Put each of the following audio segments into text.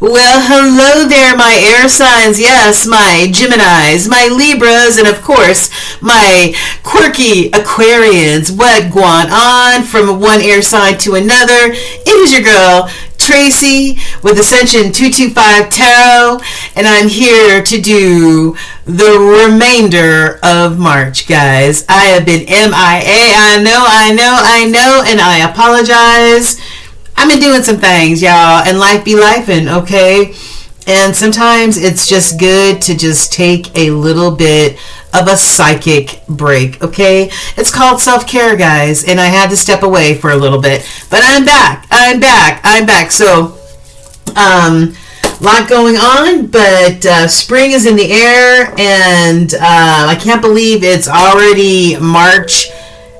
Well, hello there, my air signs. Yes, my Geminis, my Libras, and of course, my quirky Aquarians. What going on from one air sign to another? It is your girl, Tracy, with Ascension 225 Tarot, and I'm here to do the remainder of March, guys. I have been MIA. I know, and I apologize. I've been doing some things, y'all, and life be lifing, okay? And sometimes it's just good to just take a little bit of a psychic break, okay? It's called self-care, guys, and I had to step away for a little bit. But I'm back. So, lot going on, but spring is in the air, and I can't believe it's already March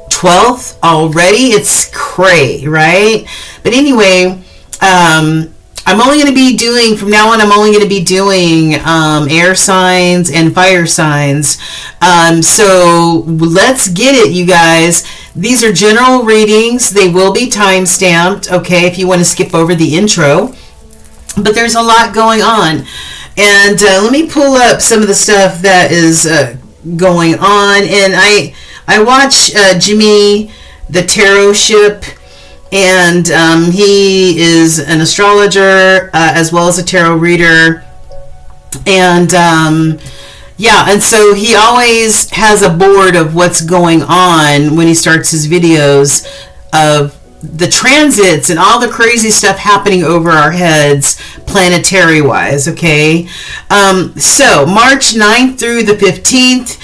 12th already. It's cray, right? But anyway, I'm only going to be doing, from now on, I'm only going to be doing air signs and fire signs. So let's get it, you guys. These are general readings. They will be time stamped, okay, if you want to skip over the intro. But there's a lot going on. And let me pull up some of the stuff that is going on. And I watch Jimmy, the tarot ship, and he is an astrologer as well as a tarot reader. And and so he always has a board of what's going on when he starts his videos of the transits and all the crazy stuff happening over our heads planetary wise, okay? So March 9th through the 15th.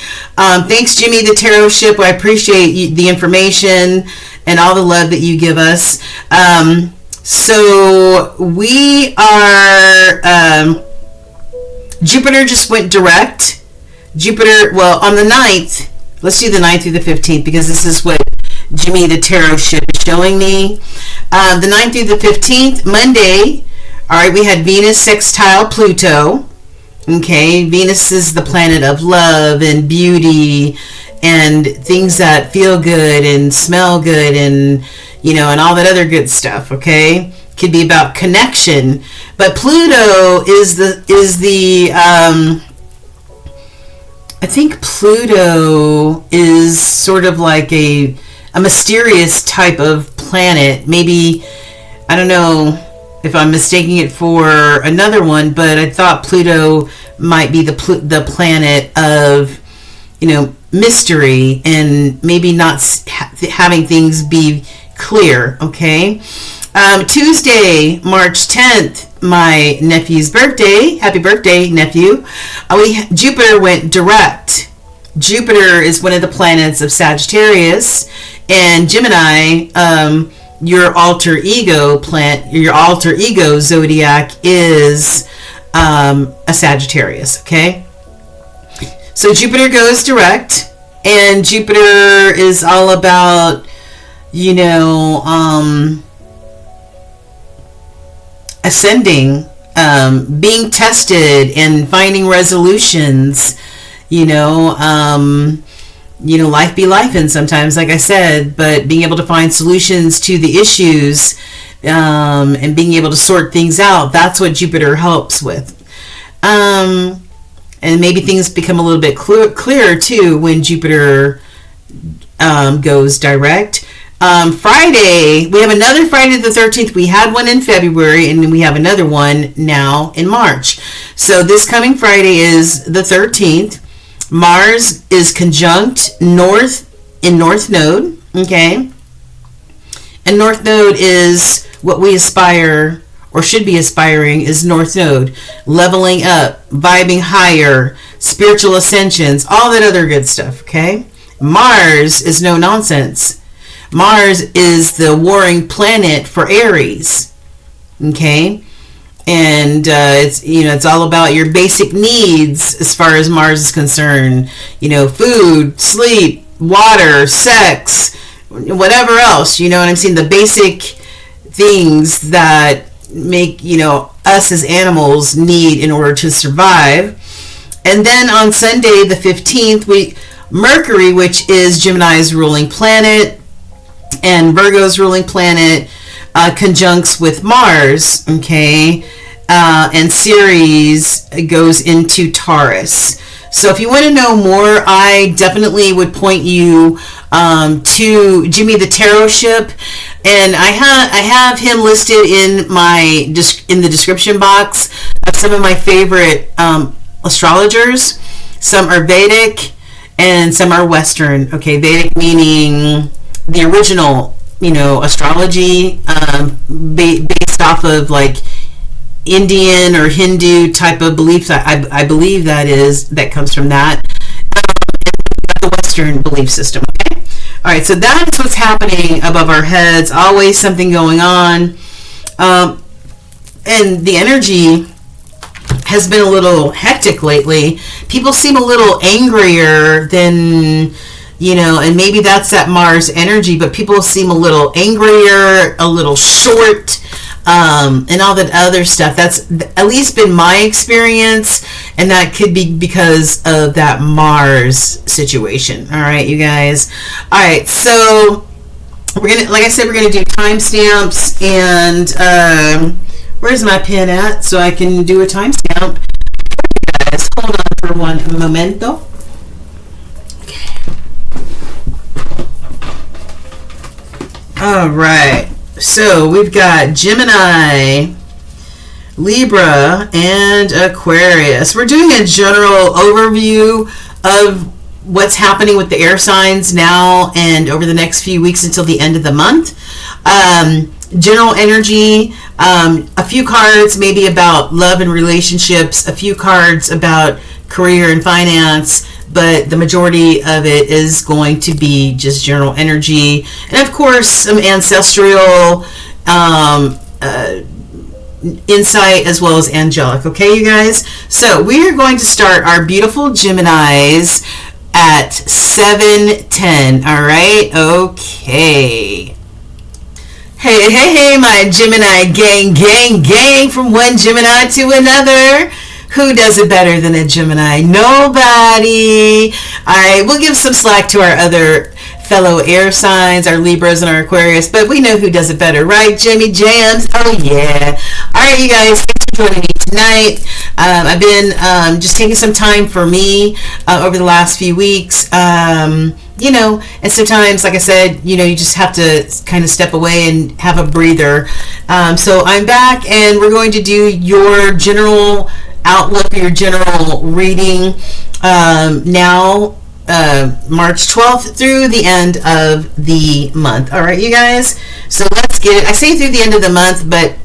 Thanks, Jimmy the Tarot Ship. I appreciate the information and all the love that you give us. So we are, Jupiter just went direct. Jupiter, well, on the 9th, let's do the 9th through the 15th because this is what Jimmy the Tarot Ship is showing me. The 9th through the 15th, Monday, all right, we had Venus sextile Pluto. Okay, Venus is the planet of love and beauty and things that feel good and smell good and, you know, and all that other good stuff, okay? Could be about connection. But Pluto is the I think Pluto is sort of like a mysterious type of planet. Maybe, I don't know if I'm mistaking it for another one, but I thought Pluto might be the planet of, you know, mystery and maybe not having things be clear, okay? Tuesday, March 10th, my nephew's birthday. Happy birthday, nephew. Jupiter went direct. Jupiter is one of the planets of Sagittarius, and Gemini, your alter ego planet, your alter ego zodiac is a Sagittarius, okay? So Jupiter goes direct, and Jupiter is all about, you know, ascending, being tested and finding resolutions, you know, life be life, and sometimes, like I said, but being able to find solutions to the issues and being able to sort things out, that's what Jupiter helps with. And maybe things become a little bit clearer too when Jupiter goes direct. Friday, we have another Friday the 13th. We had one in February, and then we have another one now in March. So this coming Friday is the 13th. Mars is conjunct North Node, okay? And North Node is what we aspire, or should be aspiring, is North Node. Leveling up, vibing higher, spiritual ascensions, all that other good stuff, okay? Mars is no nonsense. Mars is the warring planet for Aries, okay? And it's, you know, it's all about your basic needs as far as Mars is concerned. You know, food, sleep, water, sex, whatever else, you know what I'm saying? The basic things that make, you know, us as animals need in order to survive. And then on Sunday the 15th, Mercury, which is Gemini's ruling planet and Virgo's ruling planet, conjuncts with Mars, okay? and Ceres goes into Taurus. So if you want to know more, I definitely would point you to Jimmy the Tarot Ship, and I have him listed in the description box of some of my favorite astrologers. Some are Vedic and some are Western. Okay, Vedic meaning the original, astrology, based off of like Indian or Hindu type of beliefs. I believe that comes from that. The Western belief system. Okay. All right. So that is what's happening above our heads. Always something going on, and the energy has been a little hectic lately. People seem a little angrier than, and maybe that's that Mars energy, but people seem a little angrier, a little short, and all that other stuff. That's at least been my experience, and that could be because of that Mars situation. All right, you guys. All right, so we're gonna, like I said, we're gonna do timestamps, and where's my pen at so I can do a timestamp? Guys, hold on for one momento. Okay. All right. So we've got Gemini, Libra, and Aquarius. We're doing a general overview of what's happening with the air signs now and over the next few weeks until the end of the month. General energy, a few cards maybe about love and relationships, a few cards about career and finance, but the majority of it is going to be just general energy, and of course some ancestral insight as well as angelic. Okay, you guys, so we are going to start our beautiful Geminis at 7:10. all right, okay. Hey, my Gemini gang, from one Gemini to another. Who does it better than a Gemini? Nobody. All right, we'll give some slack to our other fellow air signs, our Libras and our Aquarius, but we know who does it better, right? Jimmy Jams. Oh, yeah. All right, you guys, thanks for joining me tonight. I've been just taking some time for me over the last few weeks. And sometimes, like I said, you just have to kind of step away and have a breather. So I'm back, and we're going to do your general outlook, your general reading now, March 12th through the end of the month. All right, you guys, so let's get it. I say through the end of the month, but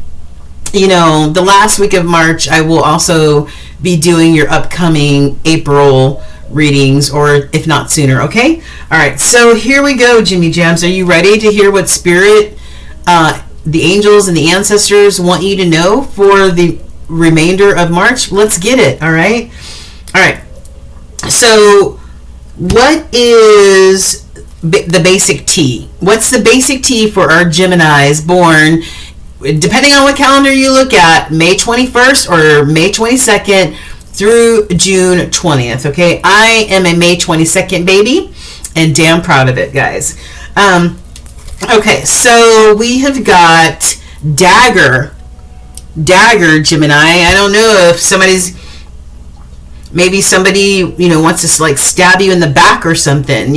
the last week of March I will also be doing your upcoming April readings, or if not sooner. Okay, all right, so here we go, Jimmy Jams. Are you ready to hear what Spirit, the angels and the ancestors want you to know for the remainder of March? Let's get it. All right, so what is the basic T? What's the basic T for our Geminis born, depending on what calendar you look at, May 21st or May 22nd through June 20th? Okay, I am a May 22nd baby, and damn proud of it, guys. Okay, so we have got Dagger Gemini. I don't know if somebody wants to like stab you in the back or something.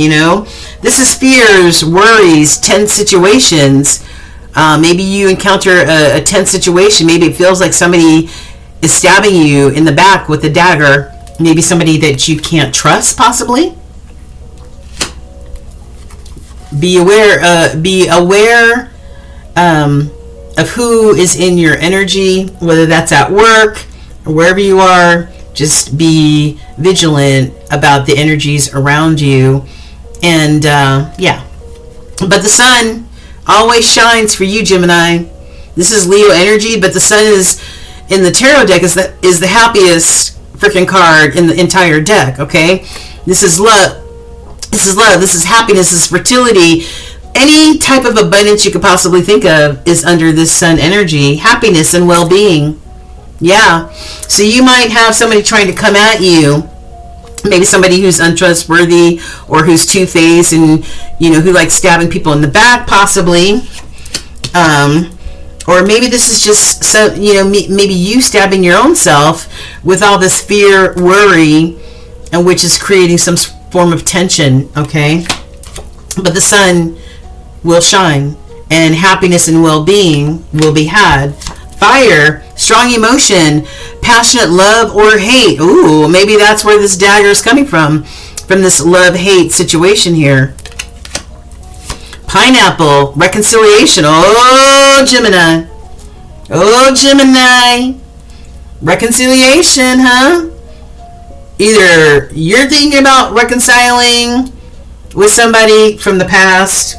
This is fears, worries, tense situations. Maybe you encounter a tense situation. Maybe it feels like somebody is stabbing you in the back with a dagger. Maybe somebody that you can't trust, possibly. Be aware of who is in your energy, whether that's at work or wherever you are. Just be vigilant about the energies around you. And but the sun always shines for you, Gemini. This is Leo energy, but the sun is in the tarot deck is the happiest freaking card in the entire deck. Okay, this is love. This is happiness. This is fertility. Any type of abundance you could possibly think of is under this sun energy. Happiness and well-being. Yeah. So you might have somebody trying to come at you. Maybe somebody who's untrustworthy or who's two-faced and who likes stabbing people in the back, possibly. Or maybe this is just maybe you stabbing your own self with all this fear, worry, and which is creating some form of tension, okay? But the sun will shine, and happiness and well-being will be had. Fire, strong emotion, passionate love or hate. Ooh, maybe that's where this dagger is coming from this love-hate situation here. Pineapple, reconciliation. Oh, Gemini. Oh, Gemini. Reconciliation, huh? Either you're thinking about reconciling with somebody from the past.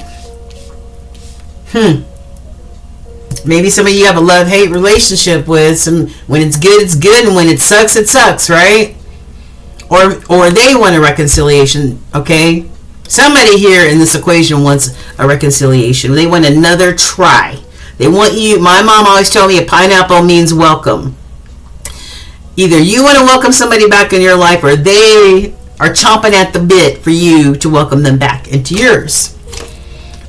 Maybe somebody you have a love-hate relationship with. When it's good, and when it sucks, right? Or they want a reconciliation, okay? Somebody here in this equation wants a reconciliation. They want another try. They want you. My mom always told me a pineapple means welcome. Either you want to welcome somebody back in your life, or they are chomping at the bit for you to welcome them back into yours.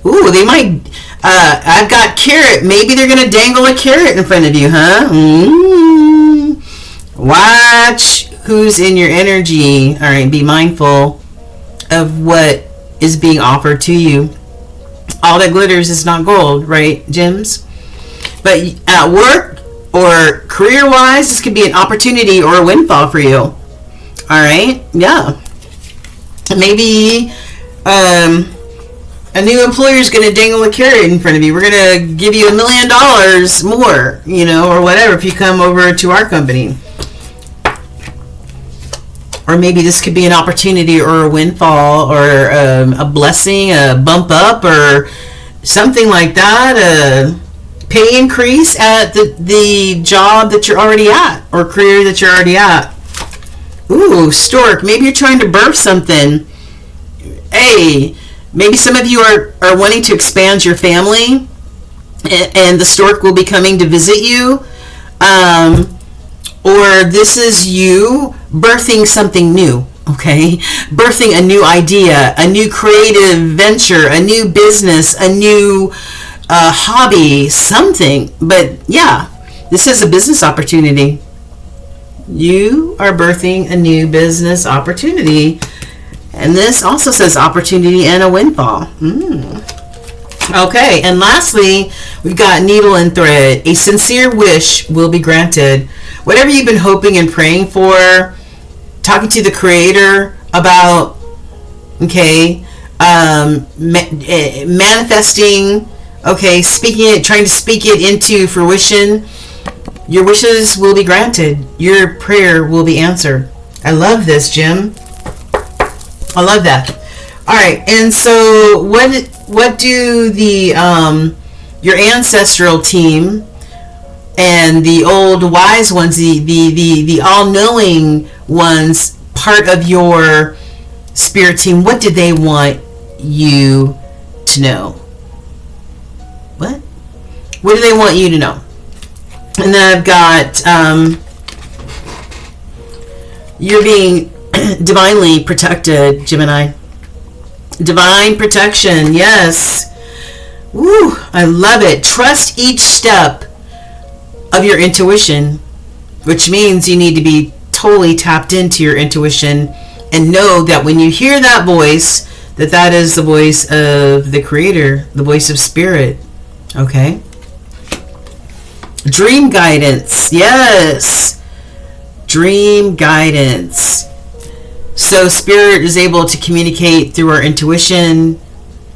Ooh, they might. I've got carrot. Maybe they're going to dangle a carrot in front of you, huh? Watch who's in your energy. All right, be mindful of what is being offered to you. All that glitters is not gold, right, gems? But at work or career-wise, this could be an opportunity or a windfall for you. All right, yeah. Maybe a new employer is going to dangle a carrot in front of you. We're going to give you $1 million more, or whatever if you come over to our company. Or maybe this could be an opportunity or a windfall or a blessing, a bump up or something like that, a pay increase at the job that you're already at or career that you're already at. Ooh, stork, maybe you're trying to birth something. Hey, maybe some of you are wanting to expand your family and the stork will be coming to visit you. Or this is you birthing something new, okay? Birthing a new idea, a new creative venture, a new business, a new hobby, something. But yeah, this is a business opportunity. You are birthing a new business opportunity. And this also says opportunity and a windfall. Okay, and lastly, we've got needle and thread. A sincere wish will be granted. Whatever you've been hoping and praying for, talking to the Creator about, okay, manifesting, okay, speaking it, trying to speak it into fruition, your wishes will be granted. Your prayer will be answered. I love this, Jim. I love that. All right, and so what do the your ancestral team and the old wise ones, the all-knowing ones, part of your spirit team, what did they want you to know? What do they want you to know? And then I've got you're being divinely protected, Gemini. Divine protection, yes. Woo, I love it. Trust each step of your intuition, which means you need to be totally tapped into your intuition and know that when you hear that voice, that is the voice of the Creator, the voice of Spirit. Okay? Dream guidance, yes. Dream guidance. So Spirit is able to communicate through our intuition,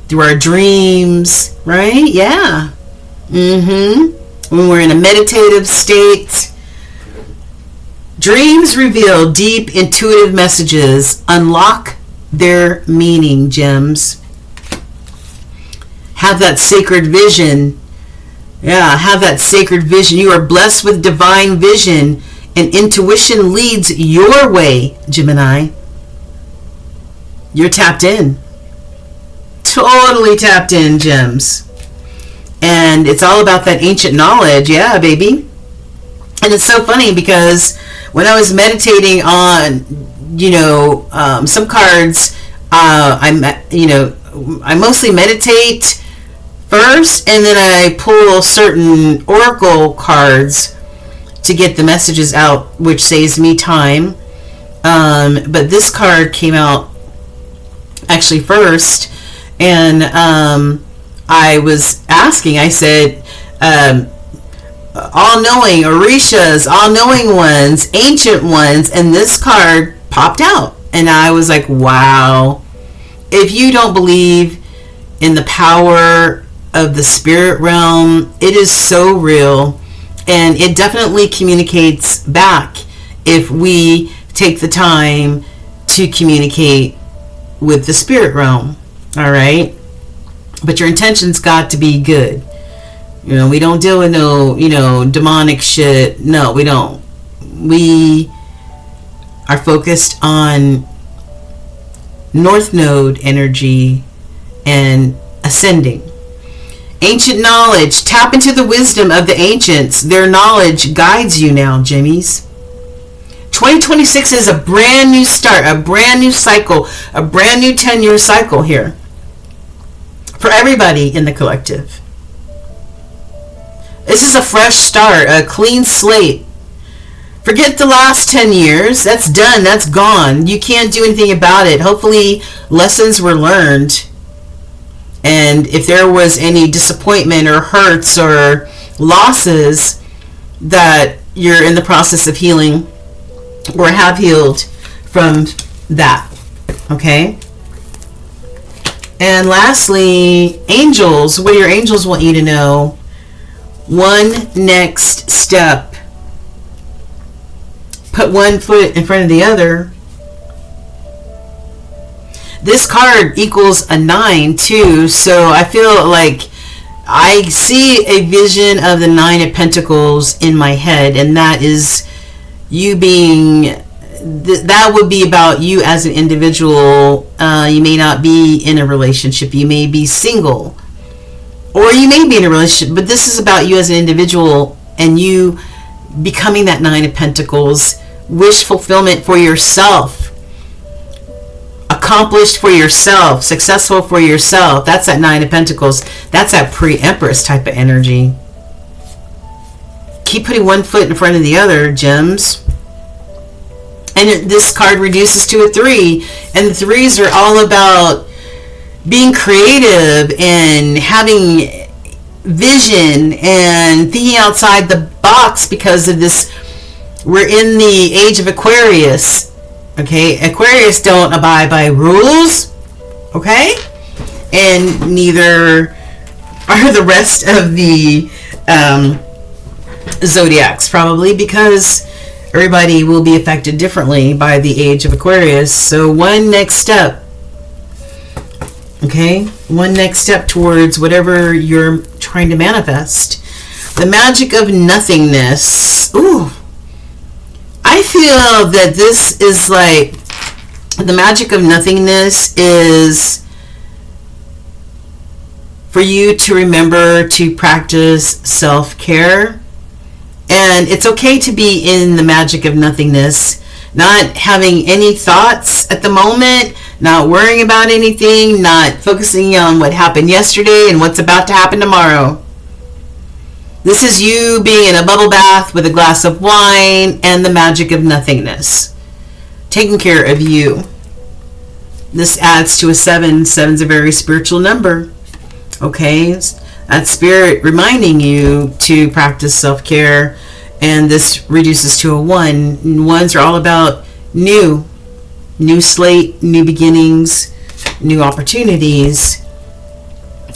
through our dreams, right? Yeah. When we're in a meditative state. Dreams reveal deep intuitive messages. Unlock their meaning, gems. Have that sacred vision. Yeah, have that sacred vision. You are blessed with divine vision, and intuition leads your way, Gemini. You're tapped in. Totally tapped in, gems. And it's all about that ancient knowledge. Yeah, baby. And it's so funny because when I was meditating on, some cards, I mostly meditate first, and then I pull certain oracle cards to get the messages out, which saves me time. But this card came out actually first, and I was asking, I said, all-knowing Orishas, all-knowing ones, ancient ones, and this card popped out. And I was like, wow. If you don't believe in the power of the spirit realm, it is so real, and it definitely communicates back if we take the time to communicate with the spirit realm. All right? But your intentions got to be good. You know, we don't deal with no, demonic shit. No, we don't. We are focused on North Node energy and ascending. Ancient knowledge. Tap into the wisdom of the ancients. Their knowledge guides you now, Jimmies. 2026 is a brand new start, a brand new cycle, a brand new 10-year cycle here for everybody in the collective. This is a fresh start, a clean slate. Forget the last 10 years. That's done. That's gone. You can't do anything about it. Hopefully, lessons were learned. And if there was any disappointment or hurts or losses, that you're in the process of healing or have healed from that. Okay? And lastly, angels. What do your angels want you to know? One next step. Put one foot in front of the other. This card equals a 9 too, so I feel like I see a vision of the 9 of Pentacles in my head, and that is you being, that would be about you as an individual. You may not be in a relationship, you may be single, or you may be in a relationship, but this is about you as an individual and you becoming that 9 of Pentacles. Wish fulfillment for yourself, accomplished for yourself, successful for yourself. That's that 9 of Pentacles. That's that pre-Empress type of energy. Keep putting one foot in front of the other, gems. And this card reduces to a 3, and the 3s are all about being creative and having vision and thinking outside the box because of this. We're in the age of Aquarius. Okay, Aquarius don't abide by rules. Okay, and neither are the rest of the zodiacs, probably, because everybody will be affected differently by the age of Aquarius. So one next step. Okay, one next step towards whatever you're trying to manifest. The magic of nothingness. Ooh. I feel that this is like, the magic of nothingness is for you to remember to practice self-care. And it's okay to be in the magic of nothingness, not having any thoughts at the moment, not worrying about anything, not focusing on what happened yesterday and what's about to happen tomorrow. This is you being in a bubble bath with a glass of wine and the magic of nothingness. Taking care of you. This adds to a 7. 7's a very spiritual number. Okay? That's spirit reminding you to practice self-care. And this reduces to a 1. 1s are all about new. New slate, new beginnings, new opportunities.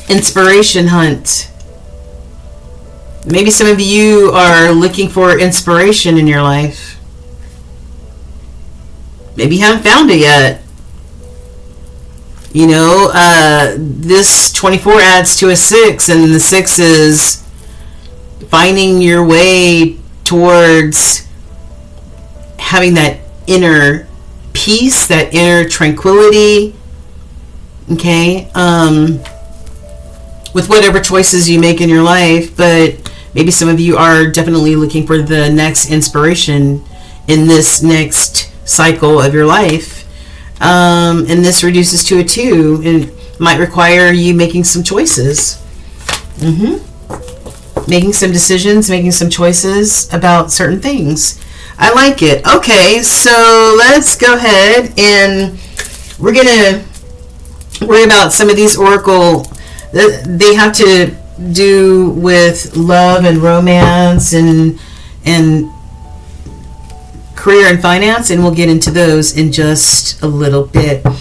Inspiration hunt. Maybe some of you are looking for inspiration in your life. Maybe you haven't found it yet. You know, this 24 adds to a 6, and the 6 is finding your way towards having that inner peace, that inner tranquility. Okay, with whatever choices you make in your life, but maybe some of you are definitely looking for the next inspiration in this next cycle of your life. And this reduces to a 2 and might require you making some choices. Making some decisions, making some choices about certain things. I like it. Okay, so let's go ahead and we're going to worry about some of these oracle. They have to do with love and romance and career and finance, and we'll get into those in just a little bit. All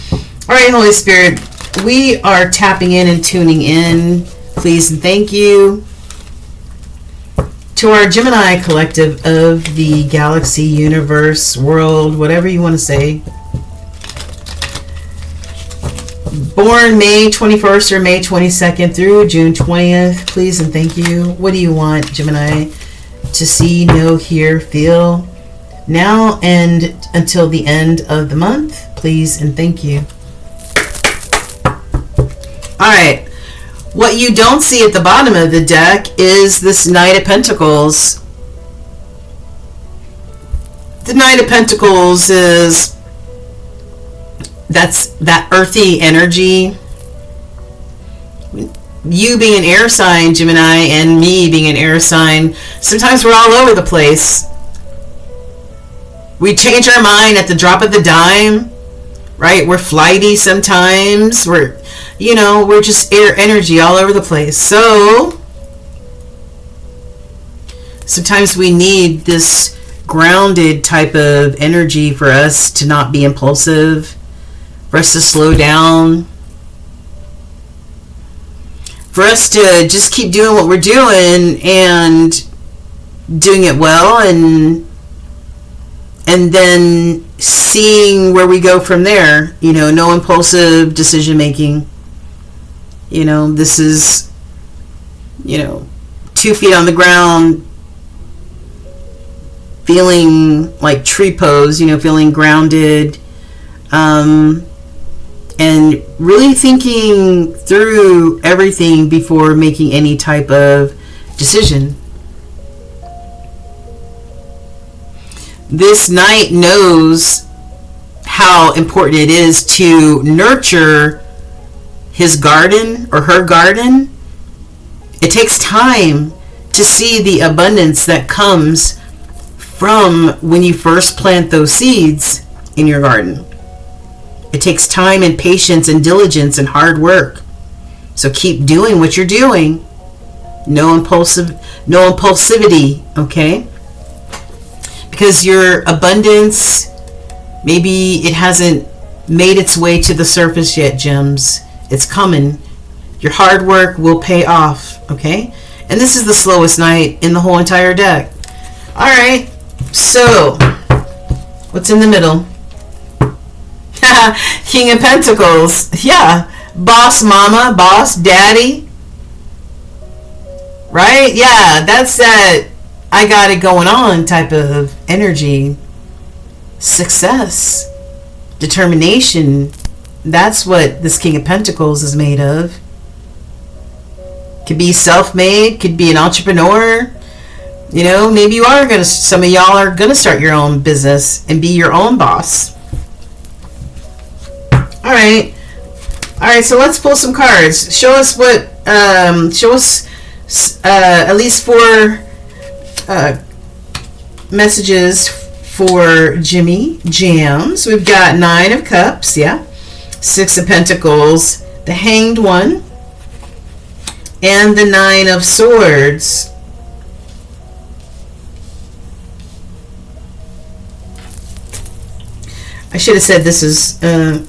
right, Holy Spirit, we are tapping in and tuning in. Please and thank you to our Gemini collective of the galaxy, universe, world, whatever you want to say. Born May 21st or May 22nd through June 20th. Please and thank you. What do you want, Gemini, to see, know, hear, feel now and until the end of the month? Please and thank you. All right. What you don't see at the bottom of the deck is this Knight of Pentacles. The Knight of Pentacles is that earthy energy. You being an air sign, Gemini, and me being an air sign, sometimes we're all over the place. We change our mind at the drop of the dime, right? We're flighty sometimes. We're just air energy all over the place. So sometimes we need this grounded type of energy for us to not be impulsive, for us to slow down, for us to just keep doing what we're doing and doing it well, and then seeing where we go from there. No impulsive decision making. This is 2 feet on the ground, feeling like tree pose, feeling grounded, and really thinking through everything before making any type of decision. This Knight knows how important it is to nurture his garden or her garden. It takes time to see the abundance that comes from when you first plant those seeds in your garden. It takes time and patience and diligence and hard work. So keep doing what you're doing. No impulsivity, okay? Because your abundance, maybe it hasn't made its way to the surface yet, gems. It's coming. Your hard work will pay off, okay? And this is the slowest Knight in the whole entire deck. All right, so what's in the middle? King of Pentacles. Yeah, boss mama, boss daddy. Right? Yeah, that's that I got it going on type of energy. Success, determination. That's what this King of Pentacles is made of. Could be self-made, could be an entrepreneur. Maybe some of y'all are going to start your own business and be your own boss. All right, so let's pull some cards. Show us at least 4 messages for Jimmy Jams. We've got 9 of Cups, yeah. 6 of Pentacles, the Hanged One, and the 9 of Swords. I should have said this is, I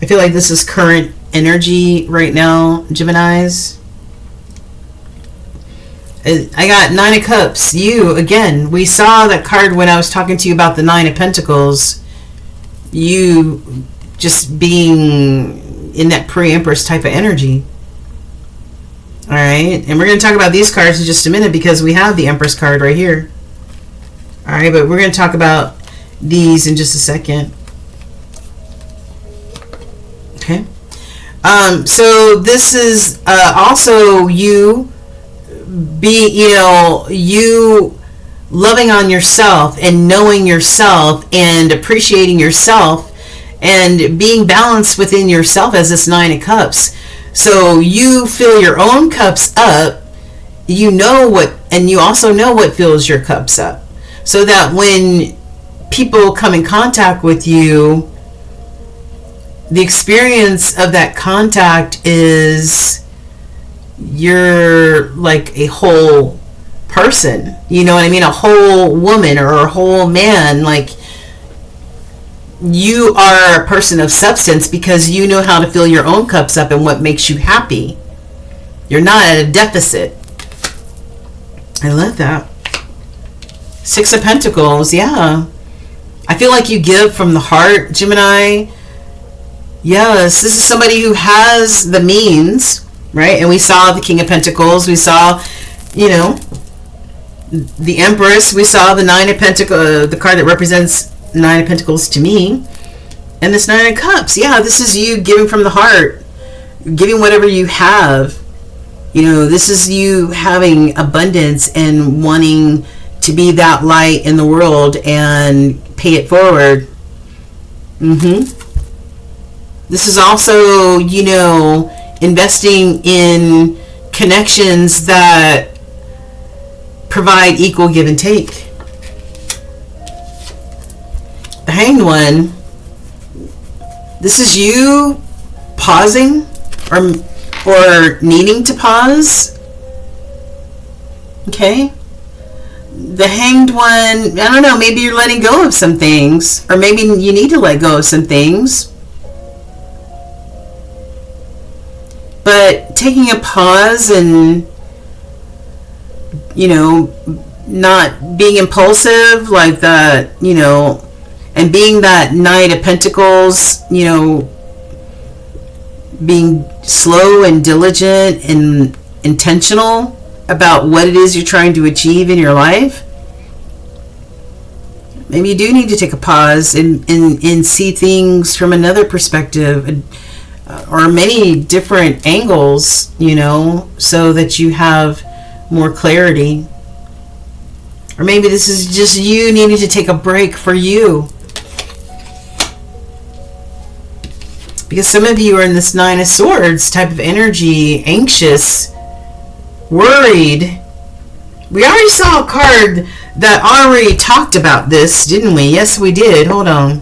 feel like this is current energy right now, Geminis. I got 9 of Cups. You, again, we saw that card when I was talking to you about the 9 of Pentacles. You just being in that pre-Empress type of energy. All right, and we're going to talk about these cards in just a minute because we have the Empress card right here. All right, but we're going to talk about these in just a second. Okay. So this is also you you loving on yourself and knowing yourself and appreciating yourself and being balanced within yourself as this 9 of Cups. So you fill your own cups up, you know what, and you also know what fills your cups up. So that when people come in contact with you, the experience of that contact is you're like a whole person. You know what I mean? A whole woman or a whole man. Like, you are a person of substance because you know how to fill your own cups up and what makes you happy. You're not at a deficit. I love that. Six of Pentacles, yeah. I feel like you give from the heart, Gemini. Yes, this is somebody who has the means, right? And we saw the King of Pentacles. We saw, you know, the Empress. We saw the Nine of Pentacles, the card that represents Nine of Pentacles to me. And this Nine of Cups. Yeah, this is you giving from the heart. Giving whatever you have. You know, this is you having abundance and wanting to be that light in the world and pay it forward. This is also, you know, investing in connections that provide equal give and take. The Hanged One, this is you pausing or needing to pause. Okay? The Hanged One, I don't know, maybe you're letting go of some things, or maybe you need to let go of some things. But taking a pause and, you know, not being impulsive like that, you know, and being that Knight of Pentacles, you know, being slow and diligent and intentional about what it is you're trying to achieve in your life. Maybe you do need to take a pause and see things from another perspective, or many different angles, you know, so that you have more clarity. Or maybe this is just you needing to take a break for you. Because some of you are in this Nine of Swords type of energy, anxious, worried. We already saw a card that already talked about this, didn't we? Yes, we did. Hold on.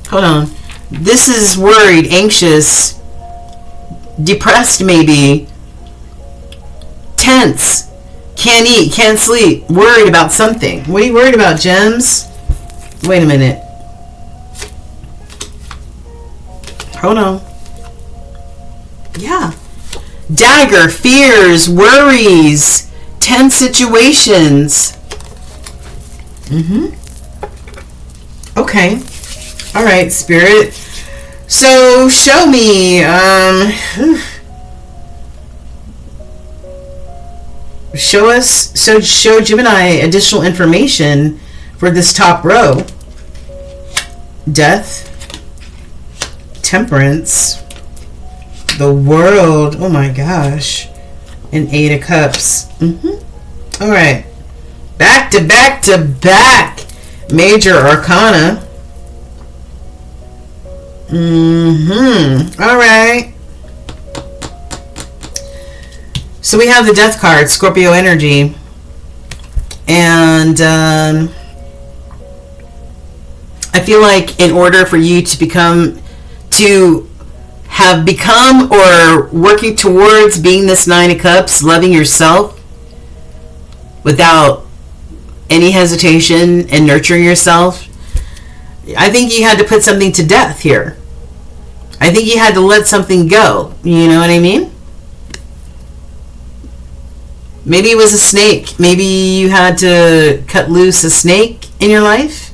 Hold on. This is worried, anxious, depressed maybe, tense, can't eat, can't sleep, worried about something. What are you worried about, Gems? Wait a minute. Hold on. Yeah. Dagger, fears, worries, tense situations. Okay. All right, Spirit. So show me. Show Gemini additional information for this top row. Death, Temperance, the World. Oh my gosh, and Eight of Cups. All right, back to back to back. Major Arcana. All right. So we have the Death card, Scorpio energy, and I feel like in order for you to have become or working towards being this Nine of Cups, loving yourself without any hesitation and nurturing yourself, I think you had to put something to death here. I think you had to let something go. You know what I mean? Maybe it was a snake. Maybe you had to cut loose a snake in your life.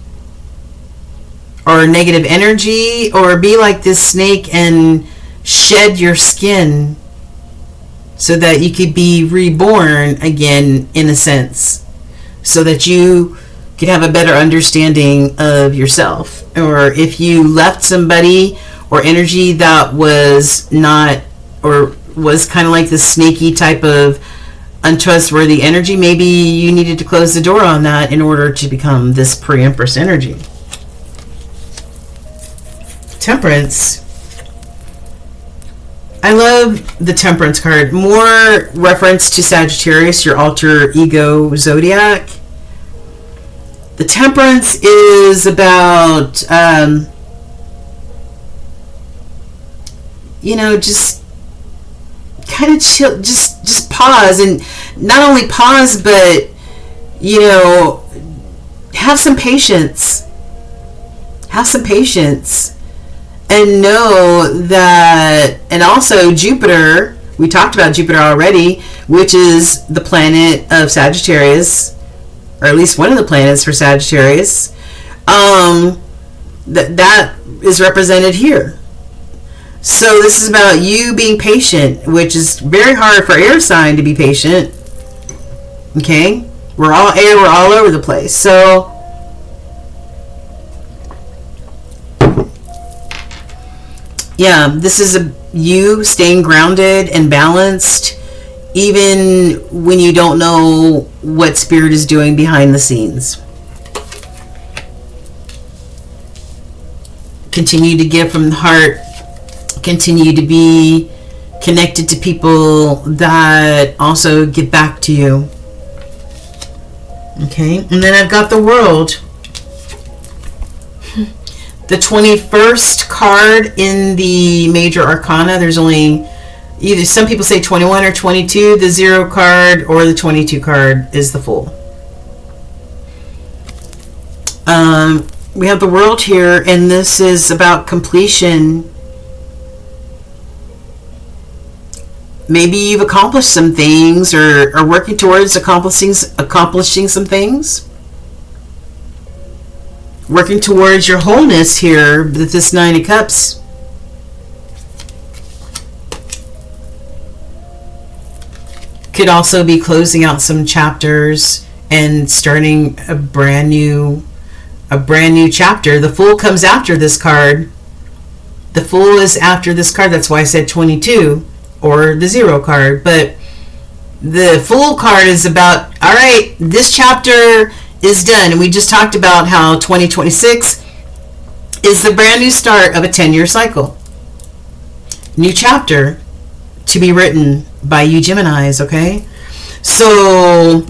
Or negative energy. Or be like this snake and shed your skin so that you could be reborn again, in a sense. So that you could have a better understanding of yourself. Or if you left somebody or energy that was not, or was kind of like the snaky type of untrustworthy energy, maybe you needed to close the door on that in order to become this pre-Empress energy. Temperance. I love the Temperance card. More reference to Sagittarius, your alter ego zodiac. The Temperance is about, just kind of chill, just pause, and not only pause, but, have some patience. Have some patience. And know that, and also Jupiter, we talked about Jupiter already, which is the planet of Sagittarius, or at least one of the planets for Sagittarius, that is represented here. So this is about you being patient, which is very hard for air sign to be patient. Okay? We're all air, we're all over the place. So yeah, this is you staying grounded and balanced, even when you don't know what Spirit is doing behind the scenes. Continue to give from the heart. Continue to be connected to people that also give back to you. Okay, and then I've got the World. The 21st card in the major arcana. There's only either, some people say 21 or 22. The 0 card or the 22 card is the Fool. We have the World here, and this is about completion. Maybe you've accomplished some things, or are working towards accomplishing some things. Working towards your wholeness here with this 9 of Cups. Could also be closing out some chapters and starting a brand new chapter. The Fool comes after this card. The Fool is after this card. That's why I said 22 or the 0 card. But the Fool card is about, all right, this chapter is done. And we just talked about how 2026 is the brand new start of a 10-year cycle. New chapter to be written by you Geminis, okay? So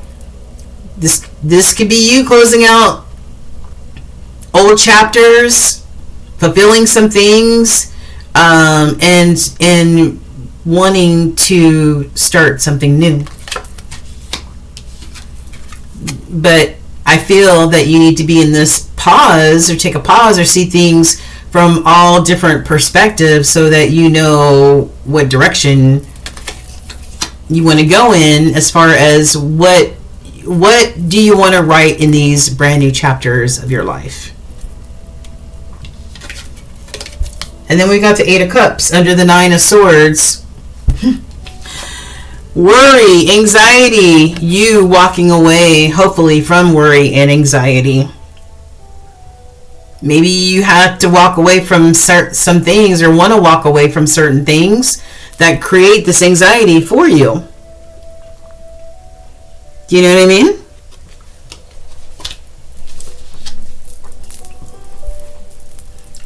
this could be you closing out old chapters, fulfilling some things, and wanting to start something new. But I feel that you need to be in this pause, or take a pause, or see things from all different perspectives so that you know what direction you want to go in, as far as what do you want to write in these brand new chapters of your life. And then we got the 8 of Cups under the 9 of Swords. Worry, anxiety, you walking away, hopefully, from worry and anxiety. Maybe you have to walk away from some things, or want to walk away from certain things that create this anxiety for you. Do you know what I mean?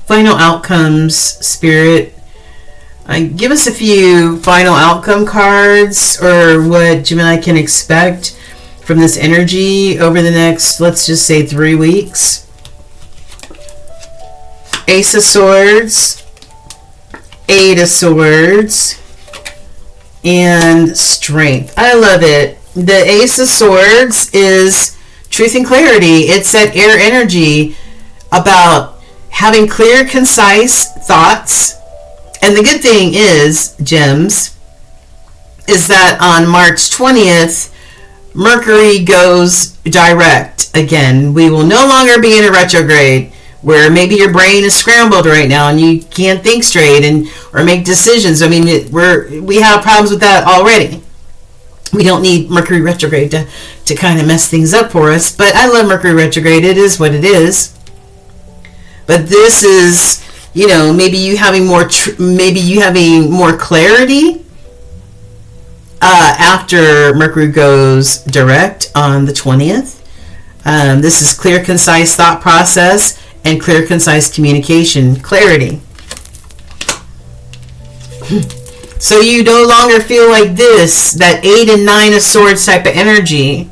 Final outcomes, Spirit. Give us a few final outcome cards, or what Gemini can expect from this energy over the next, let's just say, 3 weeks. Ace of Swords, 8 of Swords, and Strength. I love it. The Ace of Swords is truth and clarity. It's that air energy about having clear, concise thoughts. And the good thing is, Gems, is that on March 20th, Mercury goes direct again. We will no longer be in a retrograde, where maybe your brain is scrambled right now and you can't think straight or make decisions. I mean, we have problems with that already. We don't need Mercury retrograde to kind of mess things up for us. But I love Mercury retrograde. It is what it is. But this is, maybe you having more clarity after Mercury goes direct on the 20th. This is clear, concise thought process and clear, concise communication. Clarity. So you no longer feel like this, that 8 and 9 of Swords type of energy.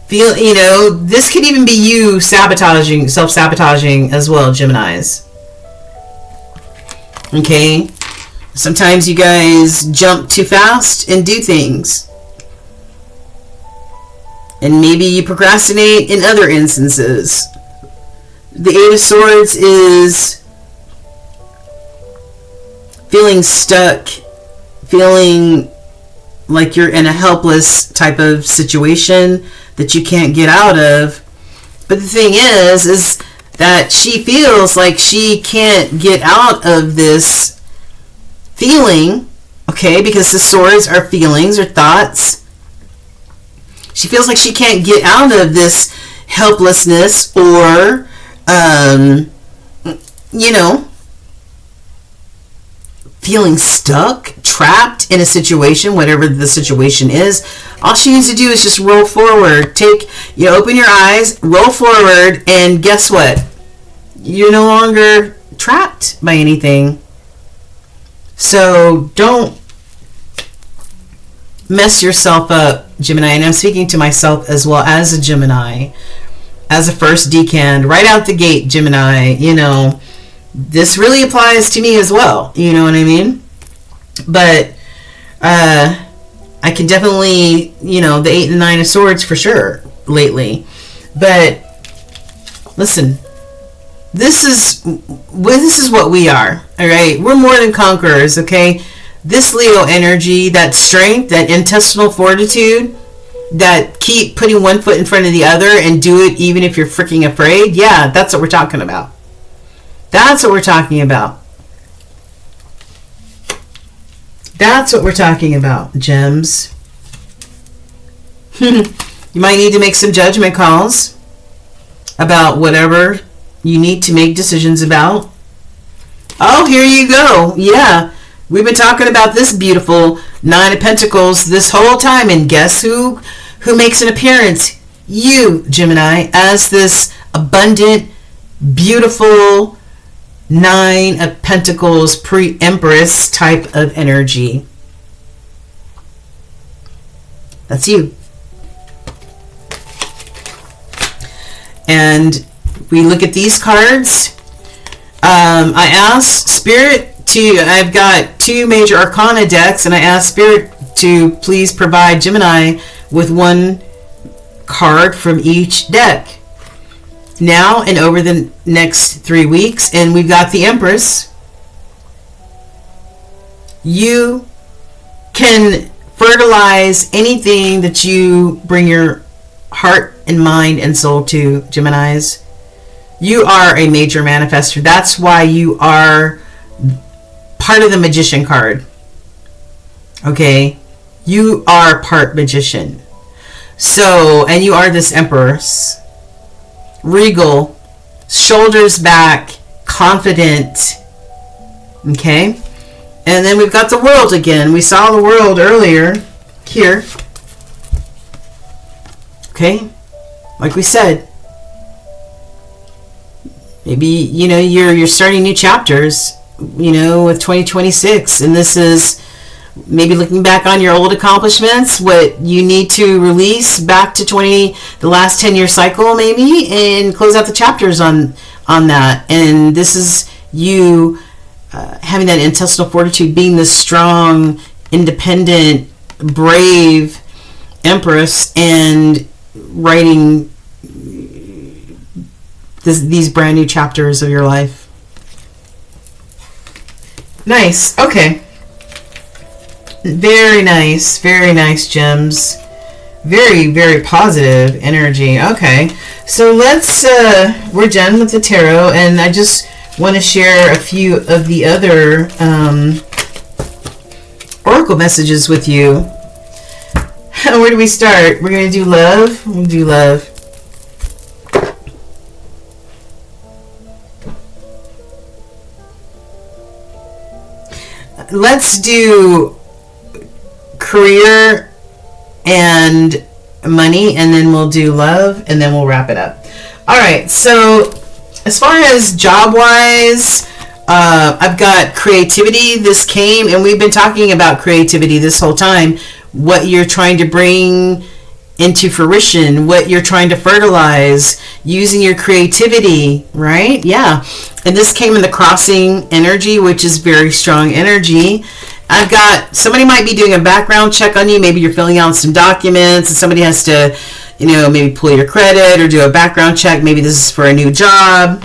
Feel, you know, this could even be you sabotaging, self-sabotaging as well, Geminis. Okay? Sometimes you guys jump too fast and do things. And maybe you procrastinate in other instances. The 8 of Swords is feeling stuck, feeling like you're in a helpless type of situation that you can't get out of. But the thing is that she feels like she can't get out of this feeling, okay, because the swords are feelings or thoughts. She feels like she can't get out of this helplessness or, you know, feeling stuck, trapped in a situation, whatever the situation is. All she needs to do is just roll forward. Open your eyes, roll forward, and guess what? You're no longer trapped by anything. So don't mess yourself up, Gemini. And I'm speaking to myself as well as a Gemini, as a first decan, right out the gate, Gemini. You know, this really applies to me as well. You know what I mean? But I can definitely, you know, the 8 and 9 of Swords for sure lately. But listen, this is what we are. All right, we're more than conquerors. Okay, this Leo energy, that strength, that intestinal fortitude, that keep putting one foot in front of the other and do it even if you're freaking afraid. Yeah, that's what we're talking about. That's what we're talking about. That's what we're talking about, gems. You might need to make some judgment calls about whatever you need to make decisions about. Oh, here you go. Yeah, we've been talking about this beautiful 9 of Pentacles this whole time, and guess who makes an appearance? You, Gemini, as this abundant, beautiful 9 of Pentacles pre-Empress type of energy. That's you. And we look at these cards. I asked Spirit I've got 2 major arcana decks, and I asked Spirit to please provide Gemini with 1 card from each deck. Now and over the next 3 weeks, and we've got the Empress. You can fertilize anything that you bring your heart and mind and soul to, Geminis. You are a major manifester. That's why you are part of the Magician card. Okay? You are part magician. So, and you are this Empress. Regal, shoulders back, confident. Okay? And then we've got the World again. We saw the World earlier here. Okay? Like we said, maybe, you know, you're starting new chapters, you know, with 2026, and this is maybe looking back on your old accomplishments, what you need to release back to the last 10-year cycle maybe, and close out the chapters on that. And this is you having that intestinal fortitude, being the strong, independent, brave Empress, and writing these brand new chapters of your life. Nice. Okay. Very nice, gems. Very, very positive energy. Okay, so let's we're done with the tarot, and I just want to share a few of the other oracle messages with you. Where do we start? We're going to do love. We'll do love. Let's do career and money, and then we'll do love, and then we'll wrap it up. All right, so as far as job wise, I've got creativity. This came, and we've been talking about creativity this whole time. What you're trying to bring into fruition, what you're trying to fertilize, using your creativity, right? Yeah. And this came in the crossing energy, which is very strong energy. I've got, somebody might be doing a background check on you. Maybe you're filling out some documents and somebody has to, maybe pull your credit or do a background check. Maybe this is for a new job.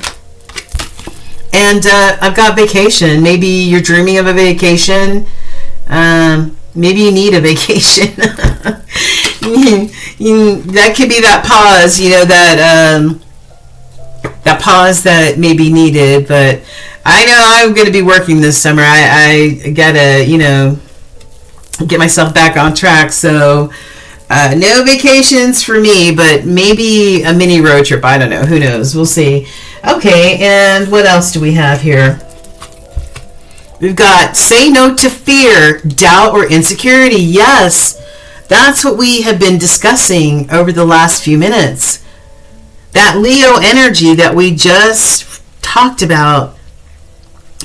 And I've got vacation. Maybe you're dreaming of a vacation. Maybe you need a vacation. That could be that pause, that pause that may be needed. But I know I'm going to be working this summer. I got to, get myself back on track. So no vacations for me, but maybe a mini road trip. I don't know. Who knows? We'll see. Okay, and what else do we have here? We've got say no to fear, doubt, or insecurity. Yes, that's what we have been discussing over the last few minutes. That Leo energy that we just talked about,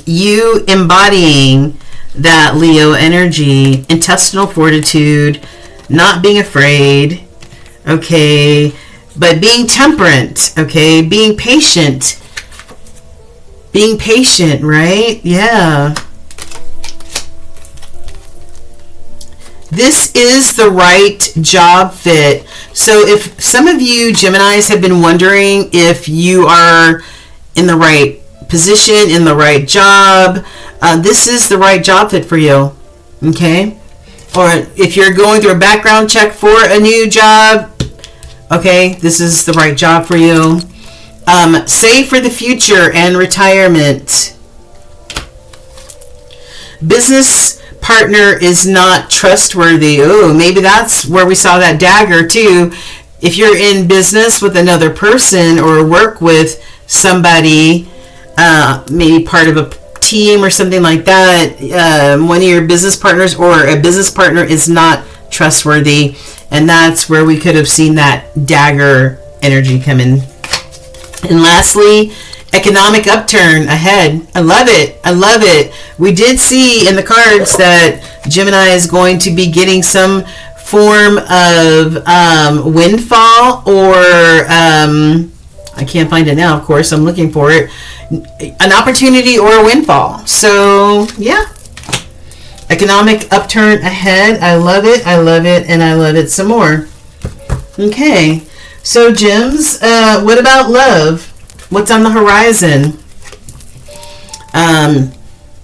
you embodying that Leo energy, intestinal fortitude, not being afraid, okay, but being temperate, okay, being patient, right? Yeah. This is the right job fit. So if some of you Geminis have been wondering if you are in the right position, in the right job, this is the right job fit for you, okay? Or if you're going through a background check for a new job, okay, this is the right job for you. Save for the future and retirement. Business partner is not trustworthy. Oh, maybe that's where we saw that dagger too. If you're in business with another person or work with somebody, maybe part of a team or something like that, one of your business partners or a business partner is not trustworthy, and that's where we could have seen that dagger energy come in. And lastly, economic upturn ahead. I love it. We did see in the cards that Gemini is going to be getting some form of windfall, or I can't find it now, of course, I'm looking for it, an opportunity or a windfall. So yeah, economic upturn ahead. I love it, and I love it some more. Okay, so Gems, what about love? What's on the horizon?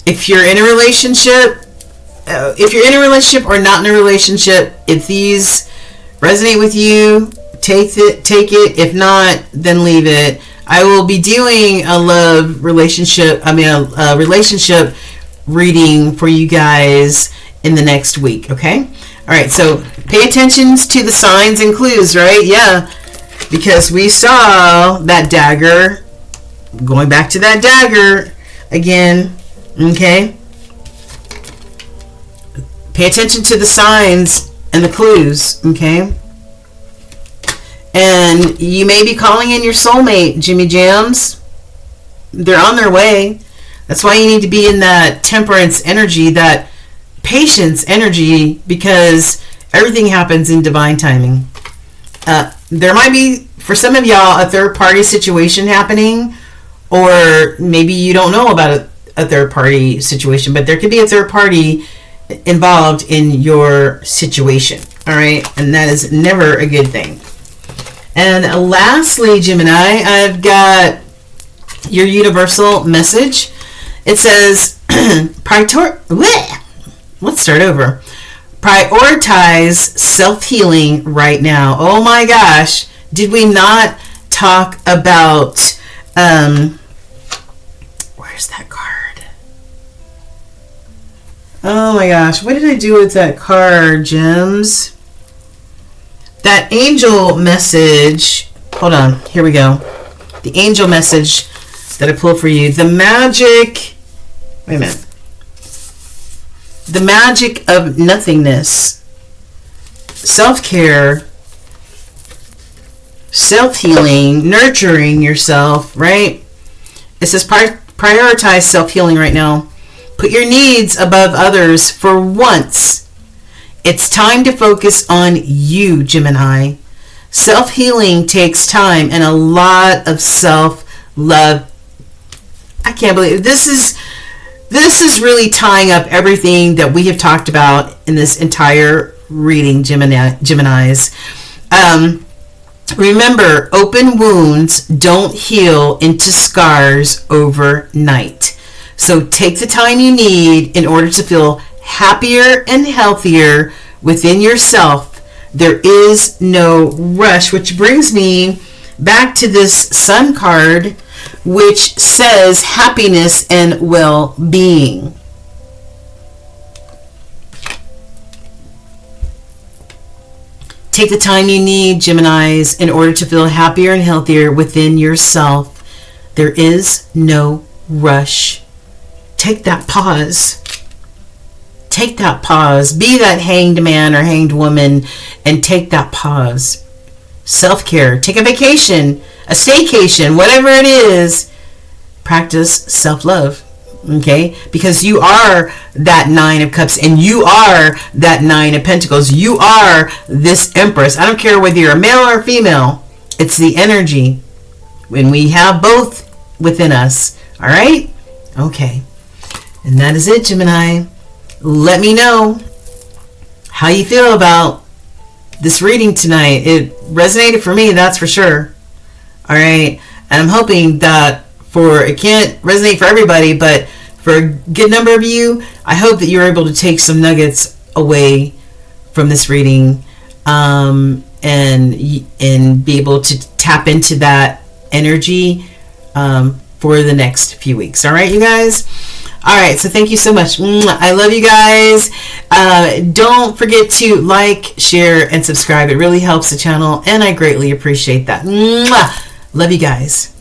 If you're in a relationship, or not in a relationship, if these resonate with you, take it. If not, then leave it. I will be doing a relationship reading for you guys in the next week, okay? All right, so pay attention to the signs and clues, right? Yeah, because we saw that dagger, going back to that dagger again, okay? Pay attention to the signs and the clues, okay? And you may be calling in your soulmate, Jimmy Jams. They're on their way. That's why you need to be in that temperance energy, that patience energy, because everything happens in divine timing. There might be, for some of y'all, a third-party situation happening, or maybe you don't know about a third-party situation, but there could be a third party involved in your situation, all right? And that is never a good thing. And lastly, Gemini, I've got your universal message. It says, let's start over. Prioritize self-healing right now. Oh my gosh, did we not talk about, where's that card? Oh my gosh, what did I do with that card, Gems? That angel message, hold on, here we go. The angel message that I pulled for you. The magic, wait a minute. The magic of nothingness. Self-care, self-healing, nurturing yourself, right? It says prioritize self-healing right now. Put your needs above others for once. It's time to focus on you, Gemini. Self-healing takes time and a lot of self-love. I can't believe it. This is really tying up everything that we have talked about in this entire reading, Geminis. Remember, open wounds don't heal into scars overnight. So take the time you need in order to feel happier and healthier within yourself. There is no rush, which brings me back to this Sun card, which says happiness and well-being. Take the time you need, Geminis, in order to feel happier and healthier within yourself. There is no rush. Take that pause. Take that pause. Be that hanged man or hanged woman and take that pause. Self-care. Take a vacation, a staycation, whatever it is. Practice self-love. Okay? Because you are that Nine of Cups and you are that Nine of Pentacles. You are this Empress. I don't care whether you're a male or female. It's the energy when we have both within us. All right? Okay. And that is it, Gemini. Let me know how you feel about this reading tonight. It resonated for me, that's for sure. All right. And I'm hoping that it can't resonate for everybody, but for a good number of you, I hope that you're able to take some nuggets away from this reading and be able to tap into that energy for the next few weeks. All right, you guys? All right, so thank you so much. I love you guys. Don't forget to like, share, and subscribe. It really helps the channel, and I greatly appreciate that. Love you guys.